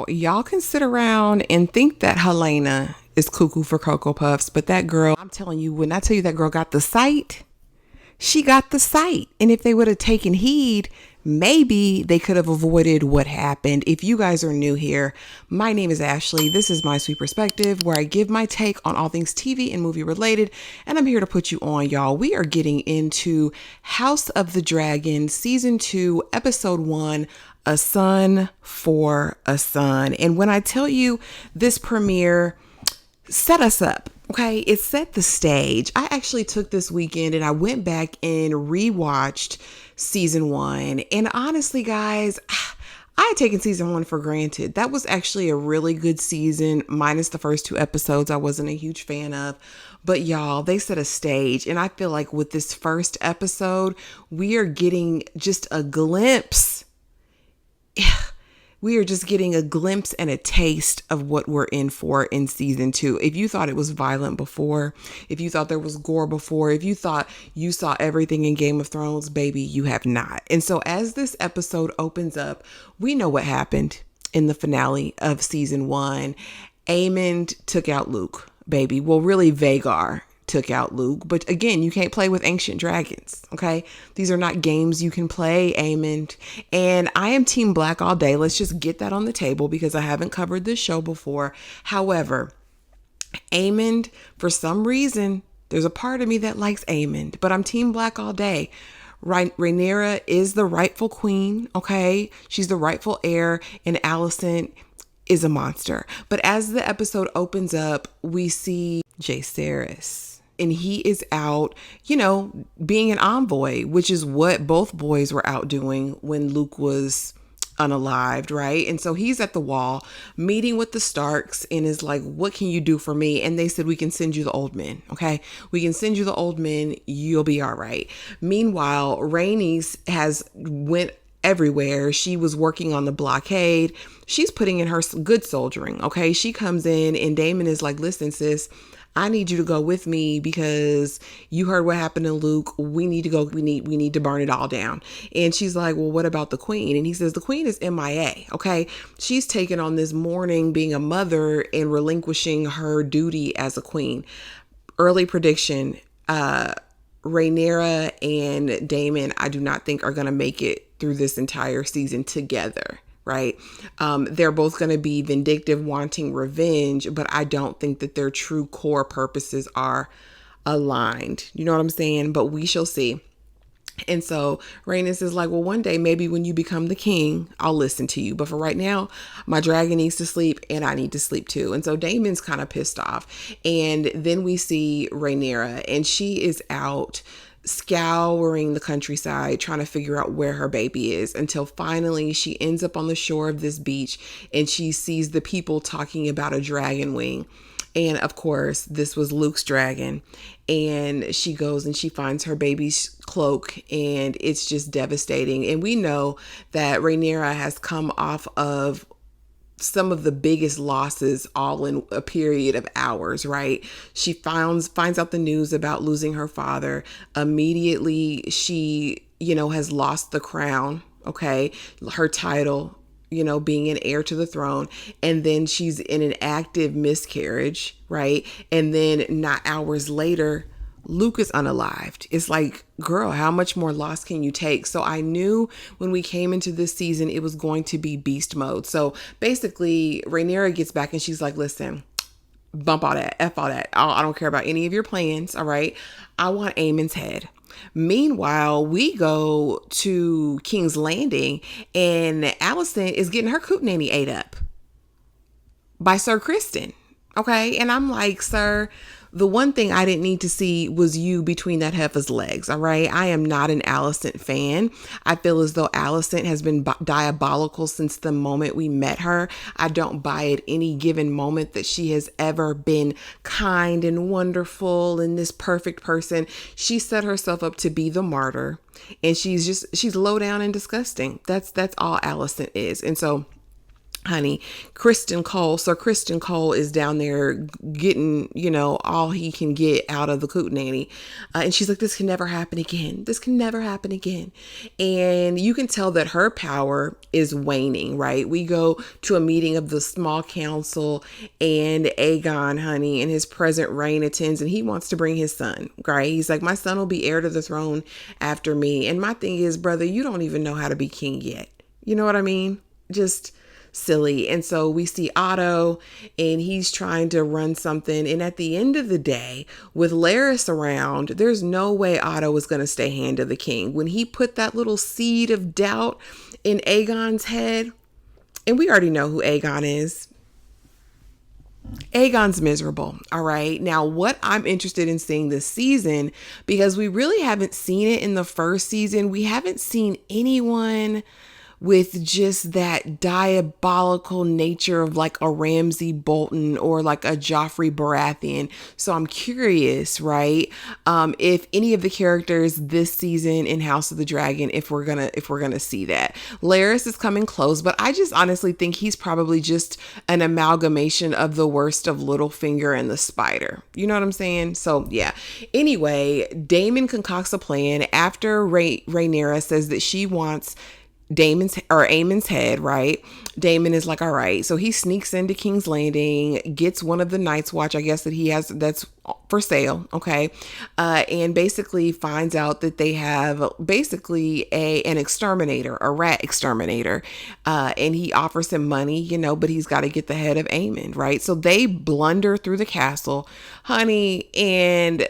y'all can sit around and think that Helena is cuckoo for Cocoa Puffs, but that girl, I'm telling you, when I tell you that girl got the sight, she got the sight. And if they would have taken heed, maybe they could have avoided what happened. If you guys are new here, my name is Ashley. This is My Sweet Perspective, where I give my take on all things TV and movie related. And I'm here to put you on, y'all. We are getting into House of the Dragon, Season 2, Episode 1, A Son for a Son. And when I tell you this premiere set us up, okay, it set the stage. I actually took this weekend and I went back and rewatched season 1. And honestly, guys, I had taken season 1 for granted. That was actually a really good season, minus the first 2 episodes I wasn't a huge fan of. But y'all, they set a stage. And I feel like with this first episode, we are getting just a glimpse. We are just getting a glimpse and a taste of what we're in for in season 2. If you thought it was violent before, if you thought there was gore before, if you thought you saw everything in Game of Thrones, baby, you have not. And so as this episode opens up, we know what happened in the finale of season 1. Aemond took out Luke, baby. Well, really, Vhagar took out Luke. But again, you can't play with ancient dragons, okay? These are not games you can play, Aemond. And I am Team Black all day. Let's just get that on the table because I haven't covered this show before. However, Aemond, for some reason, there's a part of me that likes Aemond, but I'm Team Black all day. Rhaenyra is the rightful queen, okay? She's the rightful heir, and Alicent is a monster. But as the episode opens up, we see Jaehaerys. And he is out, being an envoy, which is what both boys were out doing when Luke was unalived, right? And so he's at the wall meeting with the Starks and is like, what can you do for me? And they said, we can send you the old men, okay? We can send you the old men. You'll be all right. Meanwhile, Rhaenys has went everywhere. She was working on the blockade. She's putting in her good soldiering, okay? She comes in and Daemon is like, listen, sis, I need you to go with me because you heard what happened to Luke. We need to go. We need to burn it all down. And she's like, well, what about the queen? And he says, the queen is MIA. Okay. She's taken on this mourning, being a mother and relinquishing her duty as a queen. Early prediction, Rhaenyra and Daemon, I do not think are going to make it through this entire season together. Right. They're both going to be vindictive, wanting revenge, but I don't think that their true core purposes are aligned. You know what I'm saying? But we shall see. And so Rhaenys is like, well, one day, maybe when you become the king, I'll listen to you. But for right now, my dragon needs to sleep and I need to sleep too. And so Daemon's kind of pissed off. And then we see Rhaenyra and she is out scouring the countryside, trying to figure out where her baby is, until finally she ends up on the shore of this beach and she sees the people talking about a dragon wing. And of course, this was Luke's dragon. And she goes and she finds her baby's cloak and it's just devastating. And we know that Rhaenyra has come off of some of the biggest losses all in a period of hours, right? She finds out the news about losing her father. Immediately, she, has lost the crown, okay? Her title, being an heir to the throne. And then she's in an active miscarriage, right? And then not hours later, Luke is unalived. It's like, girl, how much more loss can you take? So I knew when we came into this season, it was going to be beast mode. So basically, Rhaenyra gets back and she's like, listen, bump all that, F all that. I don't care about any of your plans, all right? I want Aemon's head. Meanwhile, we go to King's Landing and Alicent is getting her cootenanny ate up by Sir Criston, okay? And I'm like, sir, the one thing I didn't need to see was you between that heifer's legs, all right? I am not an Alicent fan. I feel as though Alicent has been diabolical since the moment we met her. I don't buy at any given moment that she has ever been kind and wonderful and this perfect person. She set herself up to be the martyr, and she's low down and disgusting. That's all Alicent is. And so honey, Kristen Cole. So Kristen Cole is down there getting, all he can get out of the coot nanny. And she's like, this can never happen again. This can never happen again. And you can tell that her power is waning, right? We go to a meeting of the small council, and Aegon, honey, and his present reign attends, and he wants to bring his son, right? He's like, my son will be heir to the throne after me. And my thing is, brother, you don't even know how to be king yet. You know what I mean? Just silly. And so we see Otto, and he's trying to run something. And at the end of the day, with Larys around, there's no way Otto is going to stay hand of the king. When he put that little seed of doubt in Aegon's head, and we already know who Aegon is. Aegon's miserable. All right. Now, what I'm interested in seeing this season, because we really haven't seen it in the first season, we haven't seen anyone with just that diabolical nature of like a Ramsay Bolton or like a Joffrey Baratheon. So I'm curious, right? If any of the characters this season in House of the Dragon, if we're gonna see that. Larys is coming close, but I just honestly think he's probably just an amalgamation of the worst of Littlefinger and the Spider. You know what I'm saying? So yeah. Anyway, Daemon concocts a plan after Rhaenyra says that she wants Aemon's head, right? Daemon is like, all right. So he sneaks into King's Landing, gets one of the Night's Watch, I guess, that he has that's for sale. Okay. And basically finds out that they have basically an exterminator, a rat exterminator. And he offers him money, but he's got to get the head of Aemon, right? So they blunder through the castle, honey, and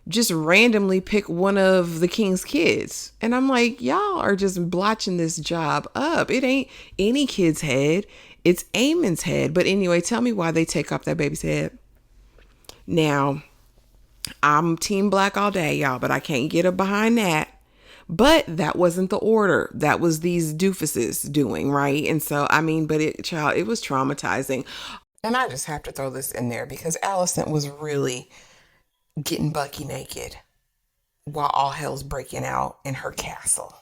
just randomly pick one of the king's kids. And I'm like, y'all are just blotching this job up. It ain't any kid's head. It's Aemon's head. But anyway, tell me why they take off that baby's head. Now, I'm team black all day, y'all, but I can't get up behind that. But that wasn't the order. That was these doofuses doing, right? And so, but it was traumatizing. And I just have to throw this in there because Alicent was really getting Bucky naked while all hell's breaking out in her castle.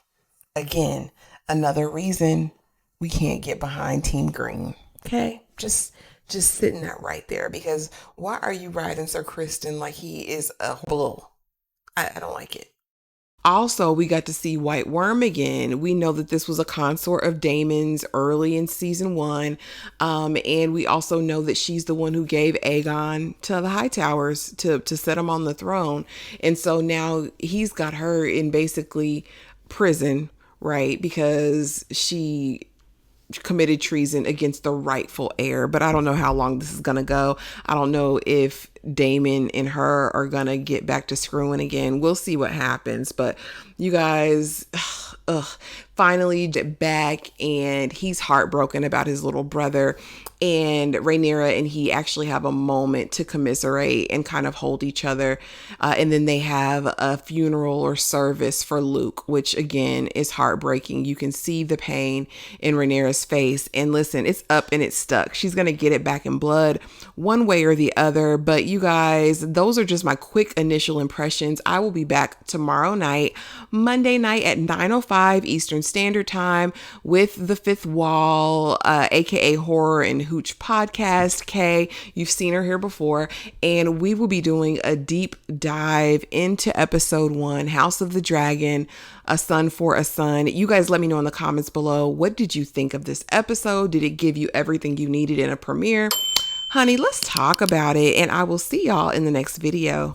Again, another reason we can't get behind Team Green. Okay? Just sitting that right there, because why are you riding Sir Criston like he is a bull? I don't like it. Also, we got to see White Worm again. We know that this was a consort of Daemon's early in season 1. And we also know that she's the one who gave Aegon to the Hightowers to set him on the throne. And so now he's got her in basically prison, right? Because she committed treason against the rightful heir. But I don't know how long this is going to go. I don't know if Daemon and her are going to get back to screwing again. We'll see what happens. But you guys, finally back, and he's heartbroken about his little brother. And Rhaenyra and he actually have a moment to commiserate and kind of hold each other. And then they have a funeral or service for Luke, which again is heartbreaking. You can see the pain in Rhaenyra's face. And listen, it's up and it's stuck. She's going to get it back in blood one way or the other. But you guys, those are just my quick initial impressions. I will be back tomorrow night, Monday night at 9:05 Eastern Standard Time with the Fifth Wall, aka Horror and Hooch podcast. Kay, you've seen her here before, and we will be doing a deep dive into episode 1, House of the Dragon, A Son for a Son. You guys let me know in the comments below, what did you think of this episode? Did it give you everything you needed in a premiere? Honey, let's talk about it, and I will see y'all in the next video.